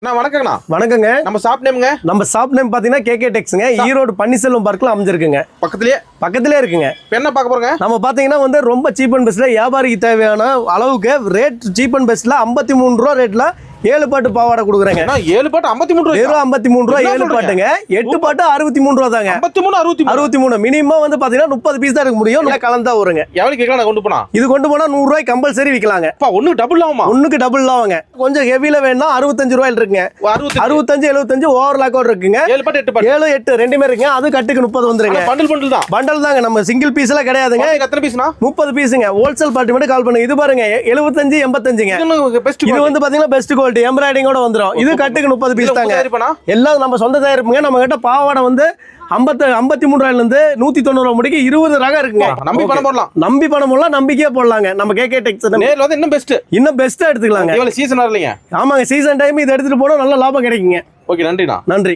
வணக்கங்கண்ணா. வணக்கங்க. நம்ம ஷாப் நேம்ங்க? நம்ம ஷாப் நேம் பாத்தீங்கன்னா கேகே டெக்ஸ்ங்க. ஈரோடு பன்னீர்செல்வம் பார்க்ல அமைஞ்சிருக்குங்க. பக்கத்திலே இருக்குங்க. என்ன பார்க்க போறோங்க? நம்ம பாத்தீங்கன்னா ரொம்ப சீப் அண்ட் பெஸ்ட்ல வியாபாரிக்கு தேவையான அளவுக்கு ரேட் சீப் அண்ட் பெஸ்ட்ல 53 ரூபா ரேட்ல 7 பாட்டு பாவாடை கொடுக்குறேங்க. 7 பாட்டு 53 ரூபாய். வெறும் 53 ரூபா 7 பாட்டுங்க. 8 பாட்டு 63 ரூபா தாங்க. 63 மினிமம் வந்து பாத்தீங்கன்னா 30 பீஸ் தான் எடுக்க முடியும். இல்ல கலந்தா வருங்க. எவ்வளவு கேக்கலாம் கொண்டு போனா? இது கொண்டு போனா 100 ரூபாய் கம்பல்சரி விக்கலாங்க. ஒண்ணுக்கு டபுள் ஆகுமா? ஒண்ணுக்கு டபுள் ஆகுங்க. கொஞ்சம் ஹெவில வேணா 65 ரூபாயில இருக்குங்க. 65 75 ஓவர்லாக் இருக்குங்க. 7 பாட்டு 8 பாட்டு 7 8 ரெண்டுமே இருக்குங்க. அது கட்டுக்கு 30 வந்துருங்க. பண்டல் தான். பண்டல் தாங்க. நம்ம சிங்கிள் பீஸ் எல்லாம் கிடையாதுங்க. எத்தனை பீஸ்னா? 30 பீஸ்ங்க. ஹோல்சேல் பார்ட்டி மட்டும் கால் பண்ணுங்க. இது பாருங்க 75 85ங்க. இது வந்து பாத்தீங்கன்னா பெஸ்ட் குவாலிட்டி எம்ப்ராய்டிங்கோட வந்துரும். இது கட்டுக்கு 30 பீஸ் தாங்க. எல்லாம் நம்ம சொந்த தயாரிப்புங்க. நம்ம கிட்ட பாவாடை வந்து 53 ரூபாயில இருந்து 190 ரூபாய் முடிக்கு 20 ரகம் இருக்குங்க. நம்பி பணம் போடலாம். நம்பிக்கையா போடலாங்க. நம்ம கேகே டெக்ஸ் நேர்ல வந்து இன்னும் பெஸ்ட் எடுத்துக்கலாங்க. இவ்வளவு சீசன் வரலைங்க. ஆமாங்க, சீசன் டைம் இது எடுத்துட்டு போனா நல்ல லாபம் கிடைக்குங்க. ஓகே, நன்றிண்ணா. நன்றி.